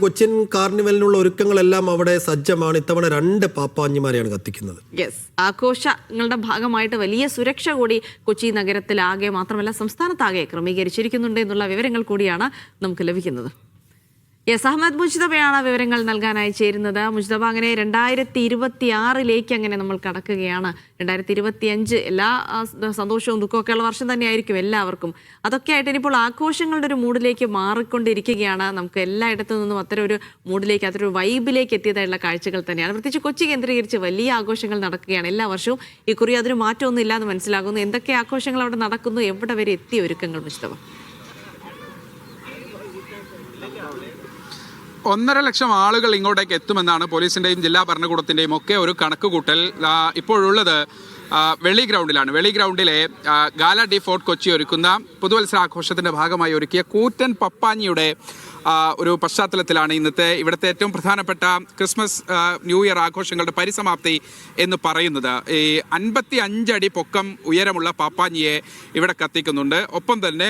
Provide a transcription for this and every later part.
കൊച്ചിൻ കാർണിവലിനുള്ള ഒരുക്കങ്ങളെല്ലാം അവിടെ സജ്ജമാണ്. ഇത്തവണ 2 പാപ്പാഞ്ഞിമാരെയാണ് കത്തിക്കുന്നത്. ആഘോഷങ്ങളുടെ ഭാഗമായിട്ട് വലിയ സുരക്ഷ കൂടി കൊച്ചി നഗരത്തിലാകെ മാത്രമല്ല സംസ്ഥാനത്താകെ ക്രമീകരിച്ചിരിക്കുന്നുണ്ട് എന്നുള്ള വിവരങ്ങൾ കൂടിയാണ് നമുക്ക് ലഭിക്കുന്നത്. അഹമ്മദ് മുജ്തബയാണ് വിവരങ്ങൾ നൽകാനായി ചേരുന്നത്. മുജ്തബ, അങ്ങനെ 2026 അങ്ങനെ നമ്മൾ കടക്കുകയാണ്. 2025 എല്ലാ സന്തോഷവും ദുഃഖമൊക്കെ ഉള്ള വർഷം തന്നെയായിരിക്കും എല്ലാവർക്കും. അതൊക്കെ ആയിട്ട് ഇനിയിപ്പോൾ ആഘോഷങ്ങളുടെ ഒരു മൂഡിലേക്ക് മാറിക്കൊണ്ടിരിക്കുകയാണ്. നമുക്ക് എല്ലായിടത്തു നിന്നും അത്തരം ഒരു മൂഡിലേക്ക്, അത്തരം ഒരു വൈബിലേക്ക് എത്തിയതായിട്ടുള്ള കാഴ്ചകൾ തന്നെയാണ്. പ്രത്യേകിച്ച് കൊച്ചി കേന്ദ്രീകരിച്ച് വലിയ ആഘോഷങ്ങൾ നടക്കുകയാണ് എല്ലാ വർഷവും. ഇക്കുറി അതിന് മാറ്റമൊന്നും ഇല്ലാന്ന് മനസ്സിലാകുന്നു. എന്തൊക്കെ ആഘോഷങ്ങൾ അവിടെ നടക്കുന്നു, എവിടെ വരെ എത്തിയ ഒരുക്കങ്ങൾ മുജ്തബ? 1.5 ലക്ഷം ആളുകൾ ഇങ്ങോട്ടേക്ക് എത്തുമെന്നാണ് പോലീസിൻ്റെയും ജില്ലാ ഭരണകൂടത്തിൻ്റെയും ഒക്കെ ഒരു കണക്കുകൂട്ടൽ. ഇപ്പോഴുള്ളത് വെള്ളി ഗ്രൗണ്ടിലാണ്. വെള്ളി ഗ്രൗണ്ടിലെ ഗാല ഡി ഫോർട്ട് കൊച്ചി ഒരുക്കുന്ന പുതുവത്സരാഘോഷത്തിൻ്റെ ഭാഗമായി ഒരുക്കിയ കൂറ്റൻ പപ്പാഞ്ഞിയുടെ ഒരു പശ്ചാത്തലത്തിലാണ് ഇവിടുത്തെ ഏറ്റവും പ്രധാനപ്പെട്ട ക്രിസ്മസ് ന്യൂ ഇയർ ആഘോഷങ്ങളുടെ പരിസമാപ്തി എന്ന് പറയുന്നത്. ഈ 55 അടി പൊക്കം ഉയരമുള്ള പാപ്പാഞ്ഞിയെ ഇവിടെ കത്തിക്കുന്നുണ്ട്. ഒപ്പം തന്നെ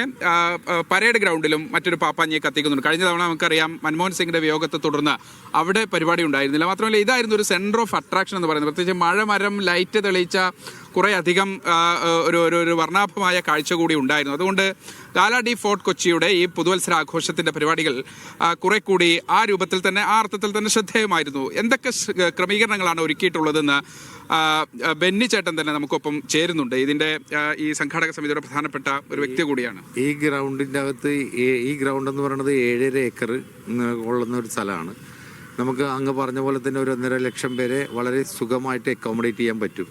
പരേഡ് ഗ്രൗണ്ടിലും മറ്റൊരു പാപ്പാഞ്ഞിയെ കത്തിക്കുന്നുണ്ട്. കഴിഞ്ഞ തവണ നമുക്കറിയാം മൻമോഹൻ സിംഗിന്റെ വിയോഗത്തെ തുടർന്ന് അവിടെ പരിപാടി ഉണ്ടായിരുന്നില്ല. മാത്രമല്ല ഇതായിരുന്നു ഒരു സെൻറ്റർ ഓഫ് അട്രാക്ഷൻ എന്ന് പറയുന്നത്. പ്രത്യേകിച്ച് മരം ലൈറ്റ് തെളിയിച്ച കുറേ അധികം ഒരു വർണ്ണാഭമായ കാഴ്ച കൂടി ഉണ്ടായിരുന്നു. അതുകൊണ്ട് ഗാല ഡി ഫോർട്ട് കൊച്ചിയുടെ ഈ പുതുവത്സരാഘോഷത്തിൻ്റെ പരിപാടികൾ കുറെ കൂടി ആ രൂപത്തിൽ തന്നെ, ആ അർത്ഥത്തിൽ തന്നെ ശ്രദ്ധേയമായിരുന്നു. എന്തൊക്കെ ക്രമീകരണങ്ങളാണ് ഒരുക്കിയിട്ടുള്ളതെന്ന് ബെന്നി ചേട്ടൻ തന്നെ നമുക്കൊപ്പം ചേരുന്നുണ്ട്. ഇതിൻ്റെ ഈ സംഘാടക സമിതിയുടെ പ്രധാനപ്പെട്ട ഒരു വ്യക്തി കൂടിയാണ്. ഈ ഗ്രൗണ്ടിൻ്റെ അകത്ത് ഈ ഗ്രൗണ്ട് എന്ന് പറയുന്നത് 7.5 ഏക്കർ ഉള്ളുന്ന ഒരു സ്ഥലമാണ്. നമുക്ക് അങ്ങ് പറഞ്ഞ പോലെ തന്നെ ഒരു 1.5 ലക്ഷം പേരെ വളരെ സുഖമായിട്ട് അക്കോമഡേറ്റ് ചെയ്യാൻ പറ്റും.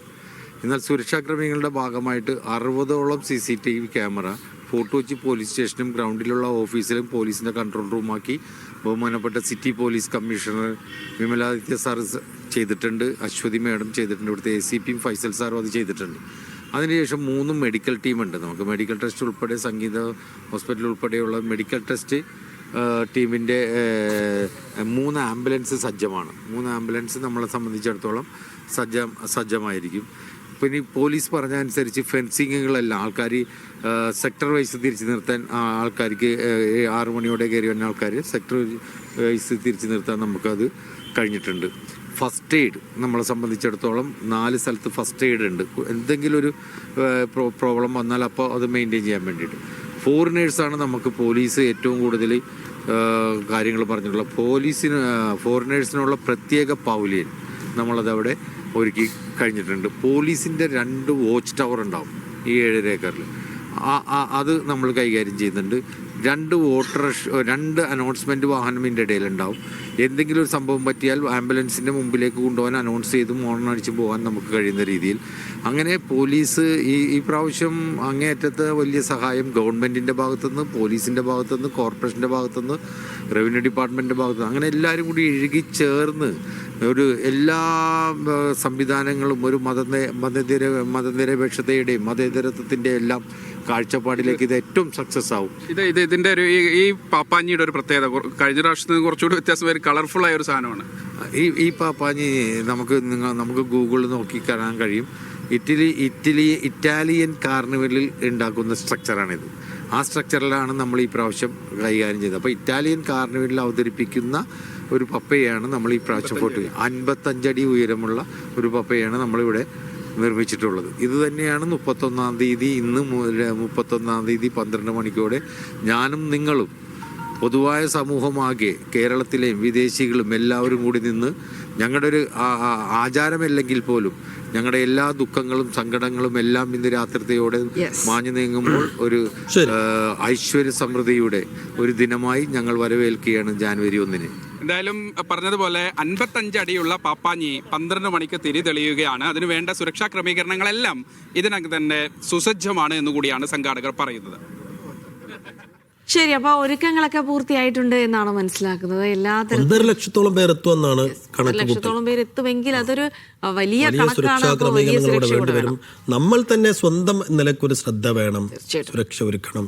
എന്നാൽ സുരക്ഷാ ക്രമീകരണങ്ങളുടെ ഭാഗമായിട്ട് 60ഓളം CCTV camera fort Kochi police സ്റ്റേഷനും ഗ്രൗണ്ടിലുള്ള ഓഫീസിലും പോലീസിൻ്റെ കൺട്രോൾ റൂമാക്കി ബഹുമാനപ്പെട്ട city police commissioner Vimaladitya sir ചെയ്തിട്ടുണ്ട്, അശ്വതി മേഡം ചെയ്തിട്ടുണ്ട്, ഇവിടുത്തെ ACP ഫൈസൽ സാറും അത് ചെയ്തിട്ടുണ്ട്. അതിനുശേഷം 3 മെഡിക്കൽ ടീമുണ്ട്. നമുക്ക് മെഡിക്കൽ ടെസ്റ്റ് ഉൾപ്പെടെ സംഗീത ഹോസ്പിറ്റൽ ഉൾപ്പെടെയുള്ള മെഡിക്കൽ ടെസ്റ്റ് ടീമിൻ്റെ 3 ആംബുലൻസ് സജ്ജമാണ്. 3 ആംബുലൻസ് നമ്മളെ സംബന്ധിച്ചിടത്തോളം സജ്ജമായിരിക്കും. പിന്നെ പോലീസ് പറഞ്ഞ അനുസരിച്ച് ഫെൻസിങ്ങുകളെല്ലാം ആൾക്കാർ സെക്ടർ വൈസ് തിരിച്ചു നിർത്താൻ ആൾക്കാർക്ക് 6 മണിയോടെ കയറി വന്ന ആൾക്കാർ സെക്ടർ വൈസ് തിരിച്ചു നിർത്താൻ നമുക്കത് കഴിഞ്ഞിട്ടുണ്ട്. ഫസ്റ്റ് എയ്ഡ് നമ്മളെ സംബന്ധിച്ചിടത്തോളം 4 സ്ഥലത്ത് ഫസ്റ്റ് എയ്ഡ് ഉണ്ട്. എന്തെങ്കിലും ഒരു പ്രോബ്ലം വന്നാൽ അപ്പോൾ അത് മെയിൻറ്റെയിൻ ചെയ്യാൻ വേണ്ടിയിട്ട്. ഫോറിനേഴ്സാണ് നമുക്ക് പോലീസ് ഏറ്റവും കൂടുതൽ കാര്യങ്ങൾ പറഞ്ഞിട്ടുള്ളത്. ഫോറിനേഴ്സിനുള്ള പ്രത്യേക പവലിയൻ നമ്മളതവിടെ ഒരുക്കി കഴിഞ്ഞിട്ടുണ്ട്. പോലീസിൻ്റെ 2 വാച്ച് ടവർ ഉണ്ടാവും ഈ 7.5 ഏക്കറിൽ. അത് നമ്മൾ കൈകാര്യം ചെയ്യുന്നുണ്ട്. 2 അനൗൺസ്മെൻറ്റ് വാഹനം ഇതിൻ്റെ ഇടയിലുണ്ടാവും. എന്തെങ്കിലും ഒരു സംഭവം പറ്റിയാൽ ആംബുലൻസിൻ്റെ മുമ്പിലേക്ക് കൊണ്ടുപോകാൻ അനൗൺസ് ചെയ്ത് മോണടിച്ച് പോകാൻ നമുക്ക് കഴിയുന്ന രീതിയിൽ അങ്ങനെ പോലീസ് ഈ പ്രാവശ്യം അങ്ങേയറ്റത്ത് വലിയ സഹായം ഗവൺമെൻറ്റിൻ്റെ ഭാഗത്തുനിന്ന്, പോലീസിൻ്റെ ഭാഗത്തുനിന്ന്, കോർപ്പറേഷൻ്റെ ഭാഗത്തുനിന്ന്, റവന്യൂ ഡിപ്പാർട്ട്മെൻറ്റിൻ്റെ ഭാഗത്തുനിന്ന് അങ്ങനെ എല്ലാവരും കൂടി ഇഴുകിച്ചേർന്ന് ഒരു എല്ലാ സംവിധാനങ്ങളും ഒരു മതനിരപേക്ഷതയുടെയും മതേതരത്വത്തിൻ്റെ എല്ലാം കാഴ്ചപ്പാടിലേക്ക് ഇത് ഏറ്റവും സക്സസ് ആവും. ഇതിൻ്റെ ഈ പാപ്പാഞ്ഞിയുടെ ഒരു പ്രത്യേകത കഴിഞ്ഞ പ്രാവശ്യത്തിന് കുറച്ചുകൂടി വ്യത്യാസം, കളർഫുൾ ആയ ഒരു സാധനമാണ്. ഈ പാപ്പാഞ്ഞി നമുക്ക് ഗൂഗിളിൽ നോക്കി കാണാൻ കഴിയും. ഇറ്റാലിയൻ കാർണിവലിൽ ഉണ്ടാക്കുന്ന സ്ട്രക്ചറാണിത്. ആ സ്ട്രക്ചറിലാണ് നമ്മൾ ഈ പ്രാവശ്യം കൈകാര്യം ചെയ്തത്. അപ്പോൾ ഇറ്റാലിയൻ കാർണിവലിൽ അവതരിപ്പിക്കുന്ന ഒരു പപ്പയാണ് നമ്മൾ ഈ പ്രാവശ്യം 55 അടി ഉയരമുള്ള ഒരു പപ്പയാണ് നമ്മളിവിടെ നിർമ്മിച്ചിട്ടുള്ളത്. ഇത് തന്നെയാണ് 31-ാം തീയതി, ഇന്ന് 31-ാം തീയതി 12 മണിക്കോടെ ഞാനും നിങ്ങളും പൊതുവായ സമൂഹമാകെ കേരളത്തിലെയും വിദേശികളും എല്ലാവരും കൂടി നിന്ന് ഞങ്ങളുടെ ഒരു ആചാരമല്ലെങ്കിൽ പോലും ഞങ്ങളുടെ എല്ലാ ദുഃഖങ്ങളും സങ്കടങ്ങളും എല്ലാം ഇന്ന് രാത്രിയോടെ മാഞ്ഞു നീങ്ങുമ്പോൾ ഒരു ഐശ്വര്യ സമൃദ്ധിയുടെ ഒരു ദിനമായി ഞങ്ങൾ വരവേൽക്കുകയാണ് ജാനുവരി 1-ന്. എന്തായാലും പറഞ്ഞതുപോലെ 55 അടിയുള്ള പാപ്പാഞ്ഞി 12 മണിക്ക് തിരി തെളിയുകയാണ്. അതിനു വേണ്ട സുരക്ഷാ ക്രമീകരണങ്ങളെല്ലാം ഇതിനകം തന്നെ സുസജ്ജമാണ് എന്നുകൂടിയാണ് സംഘാടകർ പറയുന്നത്. ശരി, അപ്പൊ ഒരുക്കങ്ങളൊക്കെ പൂർത്തിയായിട്ടുണ്ട് എന്നാണ് മനസ്സിലാക്കുന്നത്. 1.5 ലക്ഷത്തോളം പേർ എത്തുമെന്നാണ് കണക്ക്. 1 ലക്ഷത്തോളം പേര് എത്തുമെങ്കിൽ അതൊരു വലിയ സുരക്ഷാ ക്രമീകരണങ്ങളോടെ വേണ്ടിവരും. നമ്മൾ തന്നെ സ്വന്തം നിലയ്ക്കൊരു ശ്രദ്ധ വേണം, സുരക്ഷ ഒരുക്കണം.